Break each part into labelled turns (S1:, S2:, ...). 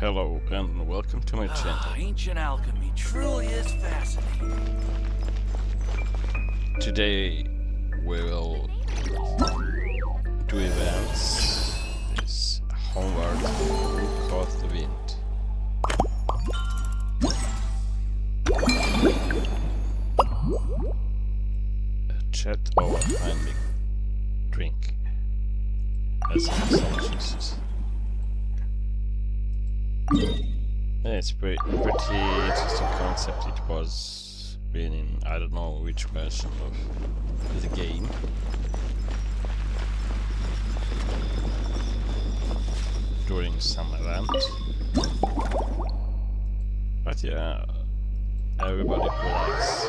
S1: Hello and welcome to my channel.
S2: Ancient alchemy truly is fascinating.
S1: Today we will do events. This Homeward Book of the Wind. A chat over finding drink as a Yeah, it's pretty interesting concept. It was been in I don't know which version of the game. During some event. But yeah, everybody who likes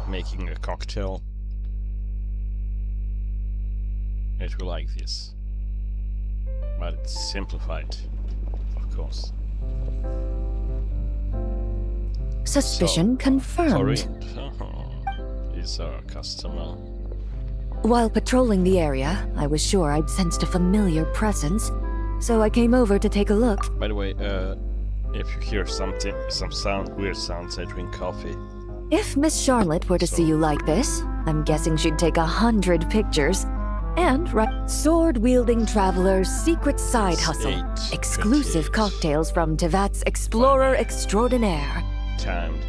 S1: making a cocktail, it will like this. But it's simplified, of course.
S3: Suspicion confirmed.
S1: He's our customer.
S3: While patrolling the area, I was sure I'd sensed a familiar presence, so I came over to take a look.
S1: By the way, if you hear some weird sounds, I drink coffee.
S3: If Miss Charlotte were to see you like this, I'm guessing she'd take 100 pictures. And write sword-wielding traveler's secret side hustle. Exclusive cocktails from Teyvat's Explorer Extraordinaire.
S1: Timed.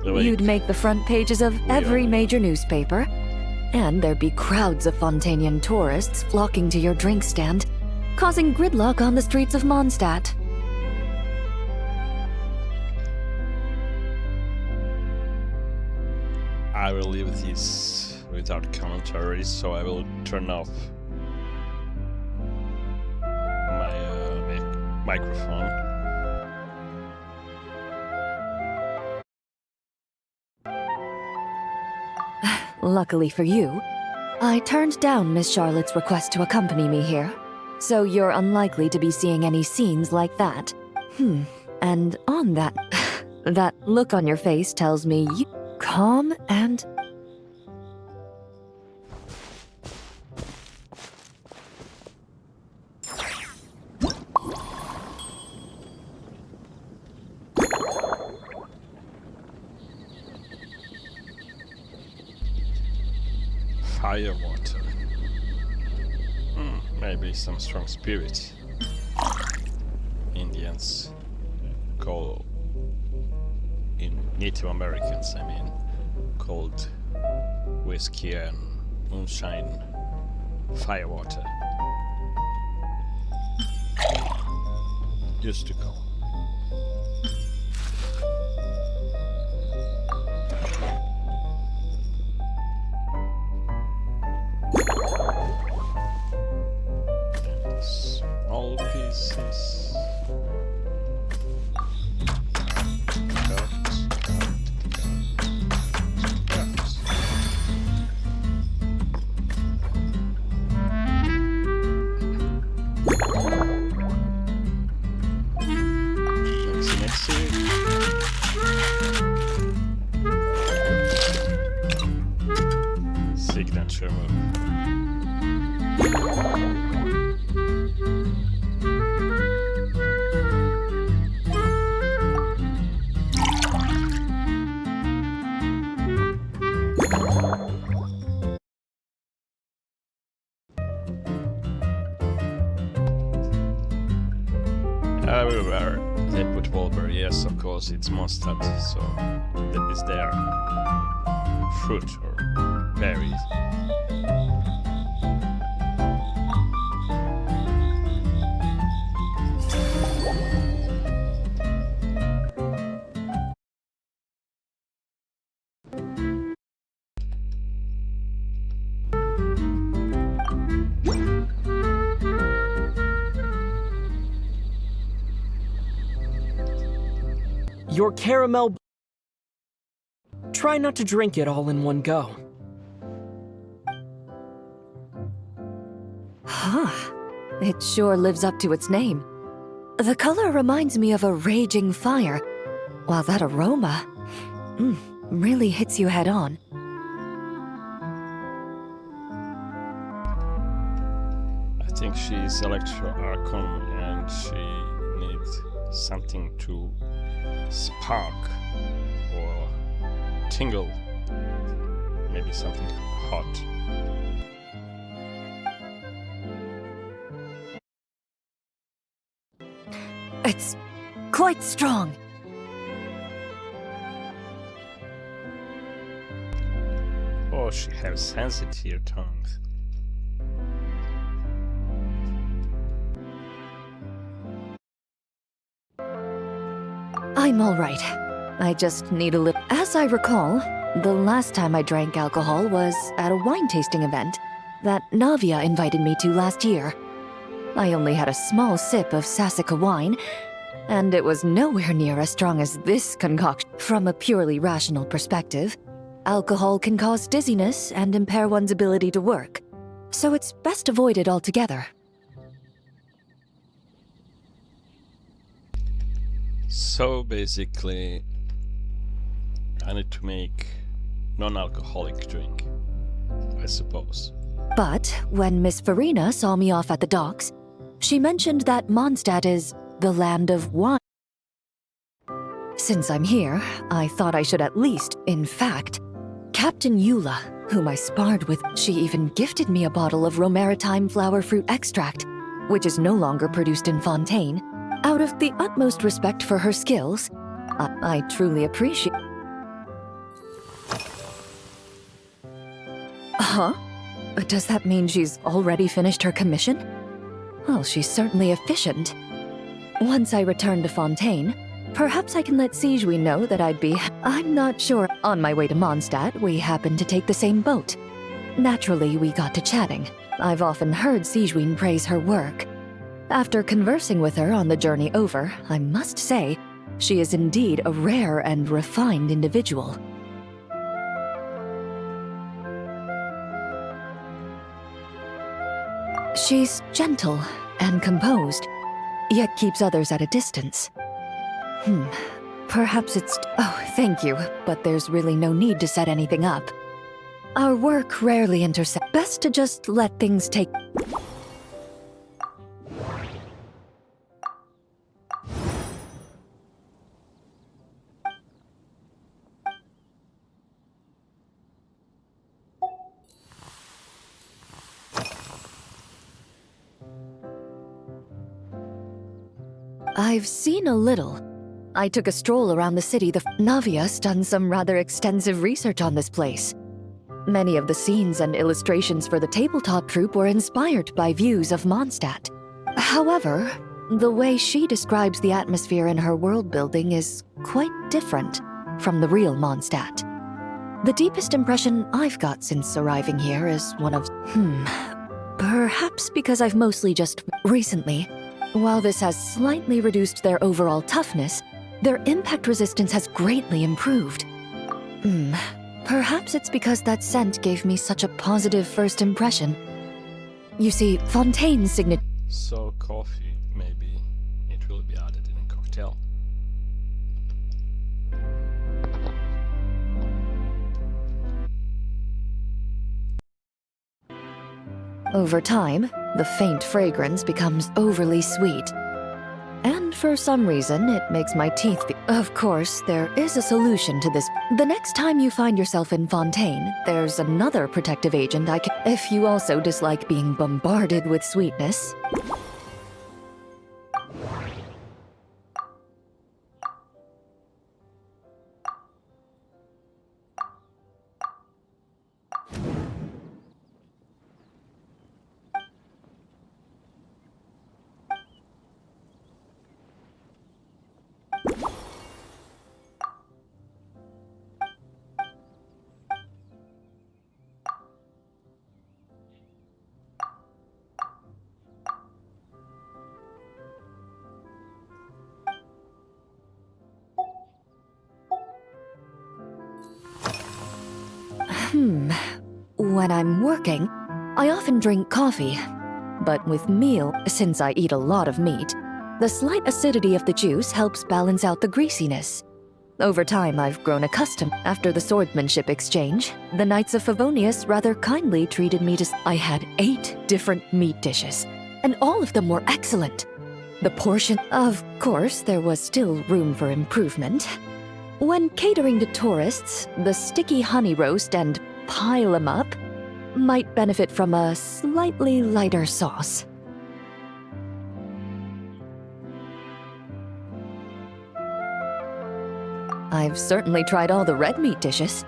S3: You'd make the front pages of every major newspaper. And there'd be crowds of Fontanian tourists flocking to your drink stand, causing gridlock on the streets of Mondstadt.
S1: I will leave this without commentary, so I will turn off my microphone.
S3: Luckily for you, I turned down Miss Charlotte's request to accompany me here, so you're unlikely to be seeing any scenes like that. And on that, that look on your face tells me you calm and...
S1: Fire water. Maybe some strong spirit. Indians call, in Native Americans, I mean, called whiskey and moonshine fire water. Used to call. All pieces. Signature move. Everywhere they put Wolver, yes, of course, it's mustard, so that is there. Fruit or berries.
S4: Your caramel... Try not to drink it all in one go.
S3: It sure lives up to its name. The color reminds me of a raging fire, while that aroma really hits you head on.
S1: think she's Electro Archon and she needs something to spark or tingle. Maybe something hot.
S3: It's quite strong.
S1: Oh, she has sensitive tongues.
S3: I'm all right. I just need a little. As I recall, the last time I drank alcohol was at a wine tasting event that Navia invited me to last year. I only had a small sip of Sassica wine, and it was nowhere near as strong as this concoction. From a purely rational perspective, alcohol can cause dizziness and impair one's ability to work, so it's best avoided altogether.
S1: So basically, I need to make non-alcoholic drink, I suppose.
S3: But when Miss Farina saw me off at the docks, she mentioned that Mondstadt is the land of wine. Since I'm here, I thought I should at least, in fact, Captain Eula, whom I sparred with, she even gifted me a bottle of Romaritime flower fruit extract, which is no longer produced in Fontaine. Out of the utmost respect for her skills, I truly appreciate. Huh? Does that mean she's already finished her commission? Well, she's certainly efficient. Once I return to Fontaine, perhaps I can let Sigewinne know that I'd be... I'm not sure. On my way to Mondstadt, we happened to take the same boat. Naturally, we got to chatting. I've often heard Sigewinne praise her work. After conversing with her on the journey over, I must say, she is indeed a rare and refined individual. She's gentle and composed, yet keeps others at a distance. Perhaps it's... Oh, thank you, but there's really no need to set anything up. Our work rarely intersects. Best to just let things take... I've seen a little. I took a stroll around the city. Navia's done some rather extensive research on this place. Many of the scenes and illustrations for the tabletop troupe were inspired by views of Mondstadt. However, the way she describes the atmosphere in her world building is quite different from the real Mondstadt. The deepest impression I've got since arriving here is one of... Perhaps because I've mostly just... Recently, while this has slightly reduced their overall toughness, their impact resistance has greatly improved. Perhaps it's because that scent gave me such a positive first impression. You see, Fontaine's signature...
S1: So coffee, maybe it will be added in a cocktail.
S3: Over time, the faint fragrance becomes overly sweet. And for some reason, it makes my teeth be... Of course, there is a solution to this. The next time you find yourself in Fontaine, there's another protective agent I can... If you also dislike being bombarded with sweetness... When I'm working, I often drink coffee. But with meal, since I eat a lot of meat, the slight acidity of the juice helps balance out the greasiness. Over time, I've grown accustomed. After the swordsmanship exchange, the Knights of Favonius rather kindly treated me to... I had 8 different meat dishes. and all of them were excellent. The portion, of course, there was still room for improvement. When catering to tourists, the sticky honey roast and pile 'em up might benefit from a slightly lighter sauce. I've certainly tried all the red meat dishes.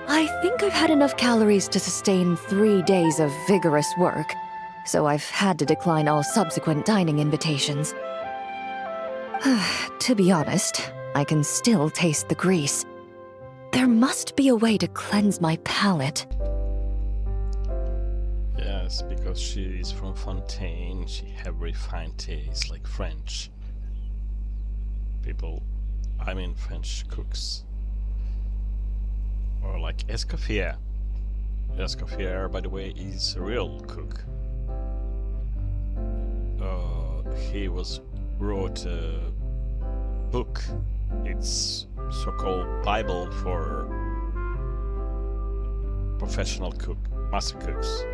S3: I think I've had enough calories to sustain 3 days of vigorous work, so I've had to decline all subsequent dining invitations. To be honest, I can still taste the grease. There must be a way to cleanse my palate.
S1: Yes, because she is from Fontaine, she have refined taste like French people. I mean French cooks. Or like Escoffier. Escoffier, by the way, is a real cook. He wrote a book. It's so-called Bible for professional master cooks.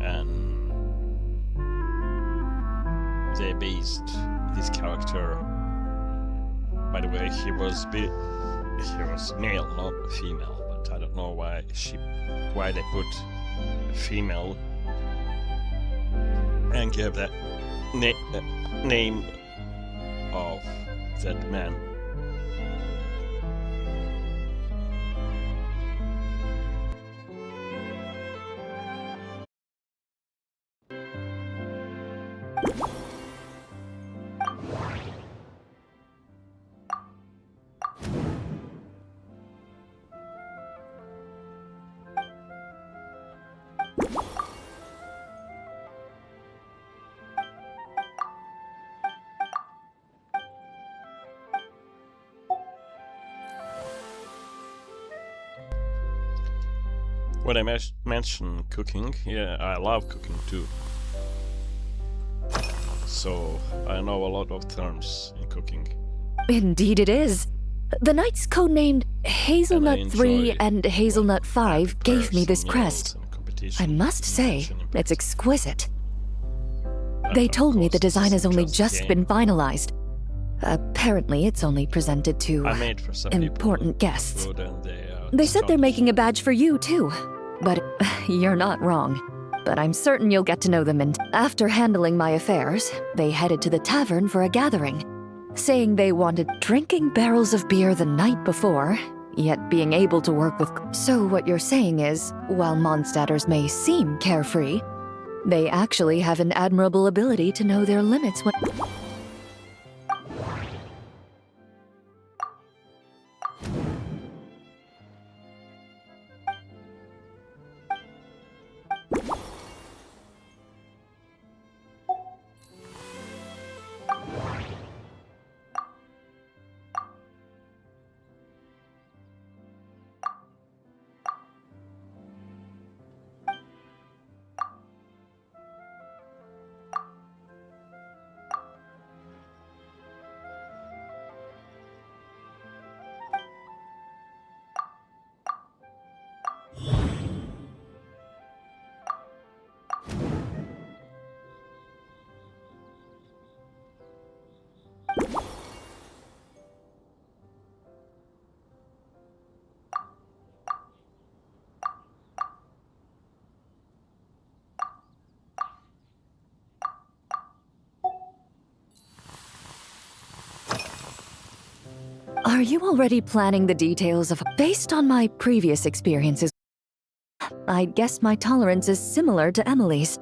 S1: And they based his character. By the way, he was male, not female, but I don't know why they put a female and gave that name of that man. When I mention cooking, yeah, I love cooking too. So I know a lot of terms in cooking.
S3: Indeed it is. The knights codenamed Hazelnut 3 and Hazelnut 5 gave me this crest. I must say, it's exquisite. They told me the design has only just been finalized. Apparently, it's only presented to important guests. They said they're making a badge for you, too. But you're not wrong. But I'm certain you'll get to know them, and after handling my affairs, they headed to the tavern for a gathering, saying they wanted drinking barrels of beer the night before, yet being able to work with... So what you're saying is, while Mondstadters may seem carefree, they actually have an admirable ability to know their limits when... Are you already planning the details of... Based on my previous experiences, I guess my tolerance is similar to Emily's.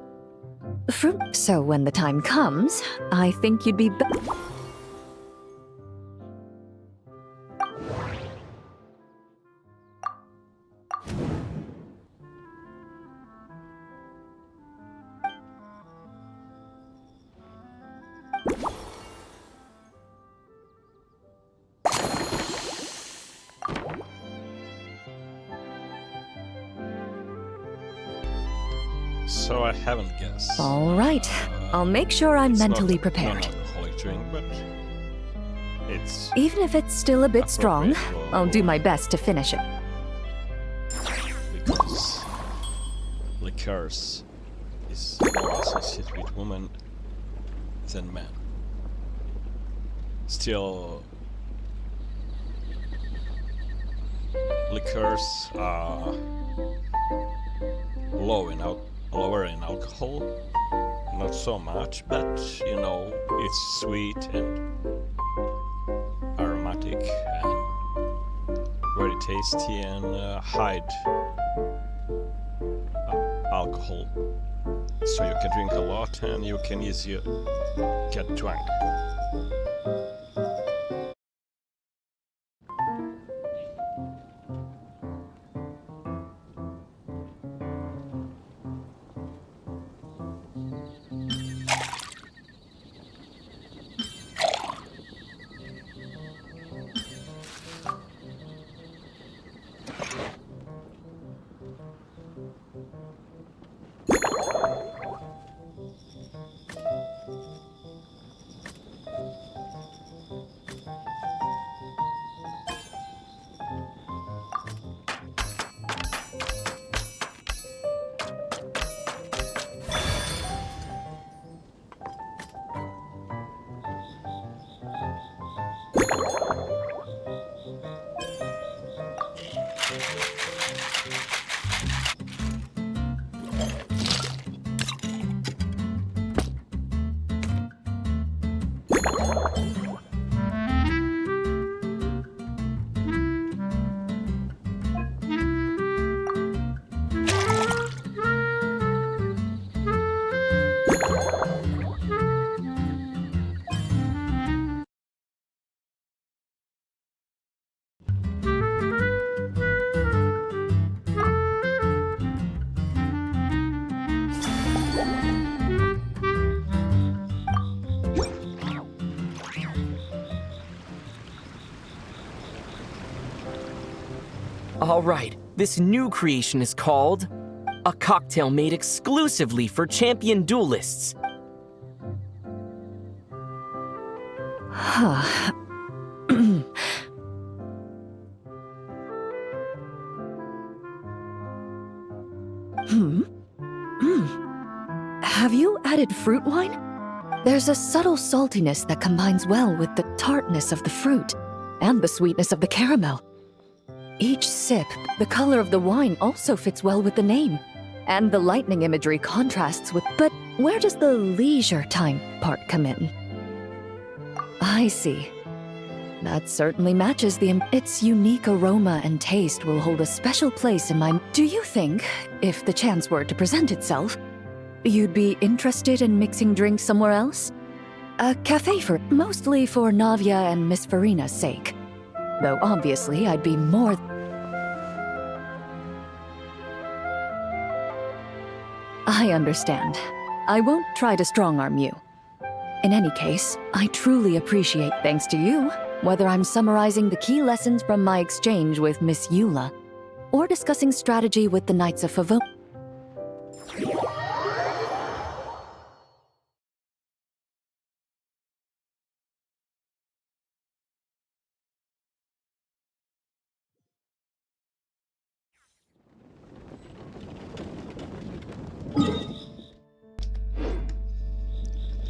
S3: So when the time comes, I think you'd be...
S1: So I haven't guessed.
S3: All right. I'll make sure I'm mentally
S1: It's
S3: prepared.
S1: not an alcoholic drink, but it's
S3: Even if it's still a bit strong, I'll do my best to finish it.
S1: because liqueurs associate with women than men. Still, liquors are lower in alcohol, not so much, but you know, it's sweet and aromatic and very tasty and hide alcohol. So you can drink a lot and you can easily get drunk.
S4: All right, this new creation is called a cocktail made exclusively for champion duelists.
S3: Huh. Have you added fruit wine? There's a subtle saltiness that combines well with the tartness of the fruit and the sweetness of the caramel. Each sip, the color of the wine also fits well with the name, and the lightning imagery contrasts with... But where does the leisure time part come in? I see. That certainly matches the... Its unique aroma and taste will hold a special place in my... Do you think, if the chance were to present itself, you'd be interested in mixing drinks somewhere else? A cafe mostly for Navia and Miss Farina's sake. Though obviously I'd be more... I understand. I won't try to strong-arm you. In any case, I truly appreciate, thanks to you, whether I'm summarizing the key lessons from my exchange with Miss Eula, or discussing strategy with the Knights of Favonius.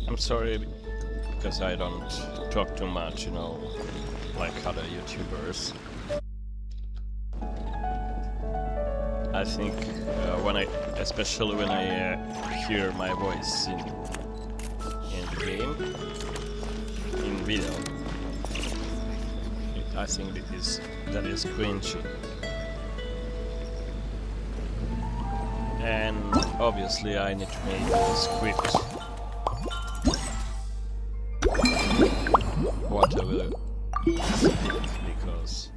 S1: I'm sorry because I don't talk too much, you know, like other YouTubers. I think especially when I hear my voice in the game, in video, I think that is cringy. And obviously I need to make a script. What I will speak, because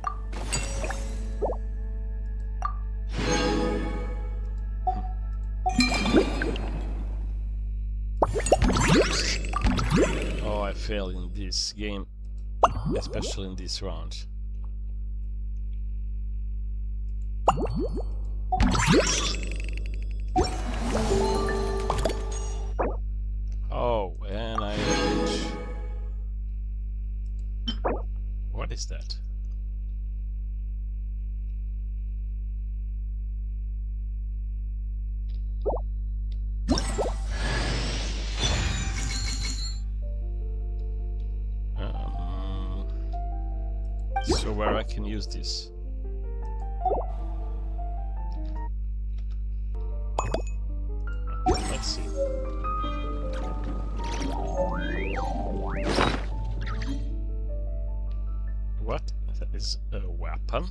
S1: oh, I failed in this game, especially in this round. Oh, and I... What is that? So where I can use this? Let's see. What? That is a weapon?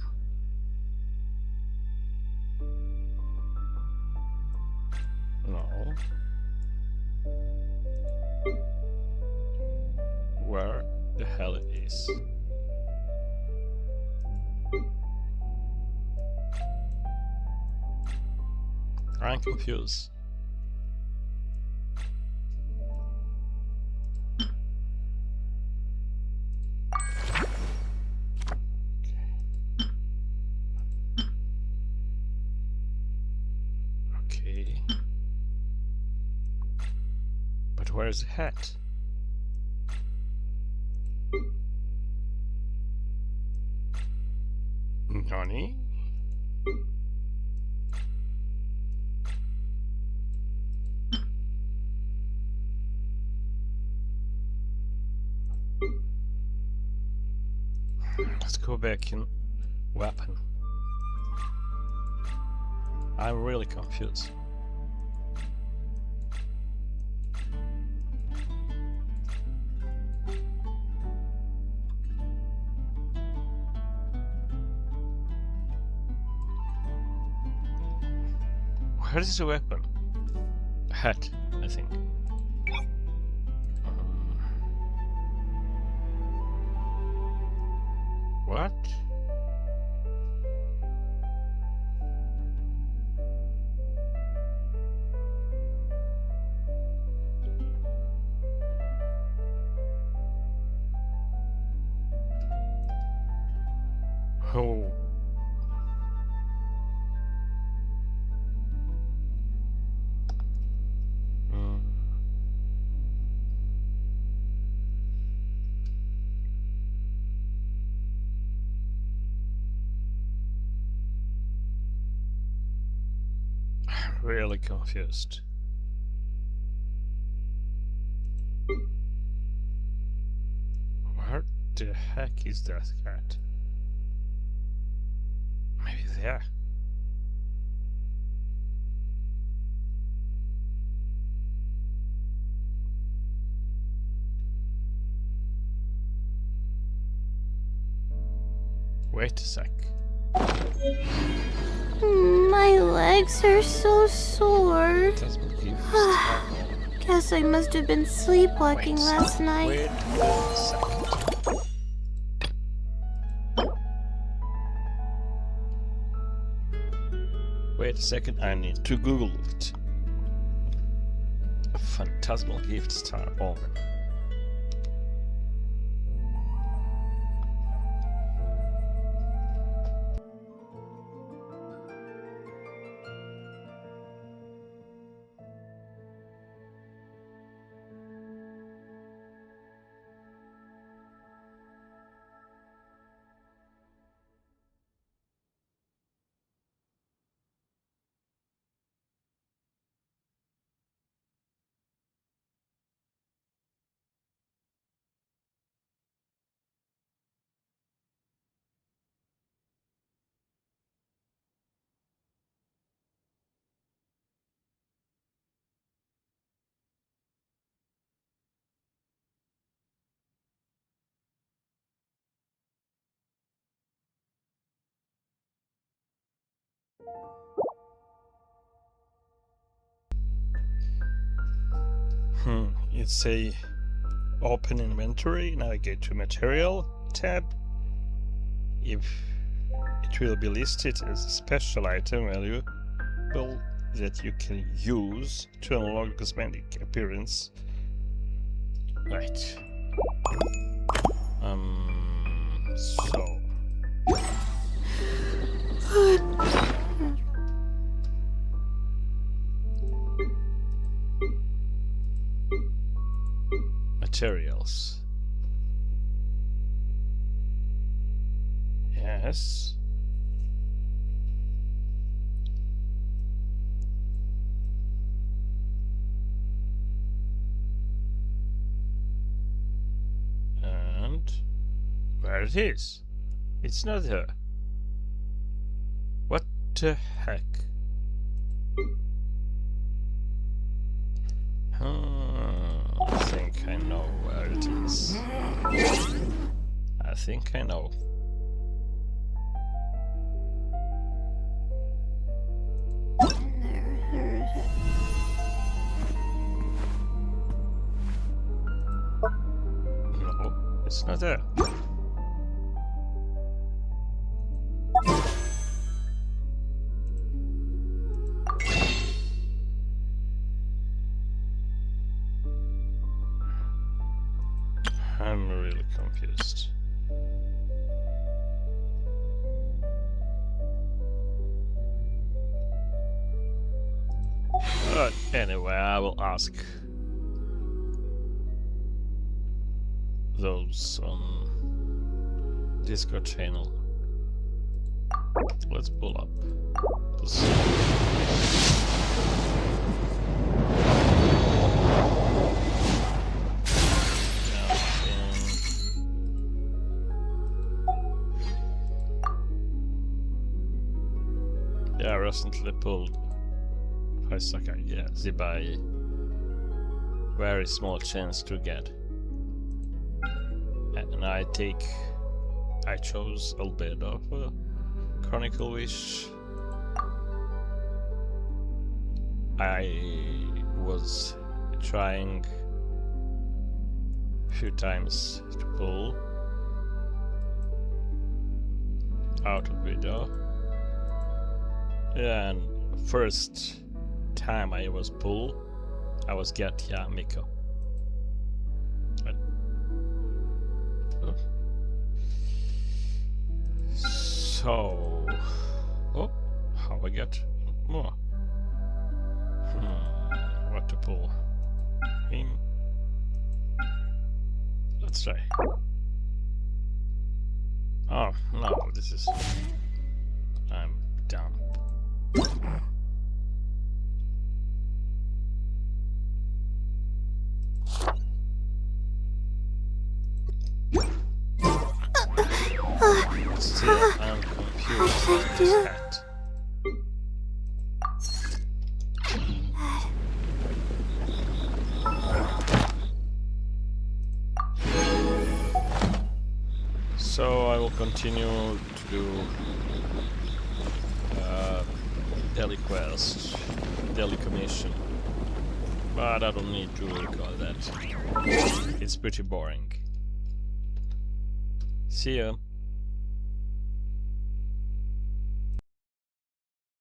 S1: No. Where the hell it is? I'm confused. Okay. But where's the hat? Nani? Let's go back in weapon. I'm really confused. Where is the weapon? Hat, I think. What? Oh. I'm really confused. Where the heck is that cat? Maybe there. Wait a sec.
S5: My legs are so sore.
S1: Does give
S5: Guess I must have been sleepwalking last night.
S1: Wait a second. Wait a second, I need to Google it. A phantasmal gift star omen. It's a open inventory, navigate to material tab. If it will be listed as a special item valuable that you can use to unlock cosmetic appearance. Right. So materials. Yes. And where it is? It's not her. What the heck? I think I know where it is. I think I know. No, it's not there. I'm really confused. But anyway, I will ask those on Discord channel. Let's pull up. Yeah, recently pulled Haisaka, yeah, Zibai. Very small chance to get. And I chose Albedo for Chronicle Wish. I was trying a few times to pull out of video. Yeah, and first time I was pulled, I was get Miko. But, so, how I get more? What to pull? Him. Let's try. Oh no, this is. I'm dumb. Still, I'm confused about this hat. So I will continue to do daily quest, daily commission, but I don't need to recall that. It's pretty boring. See ya.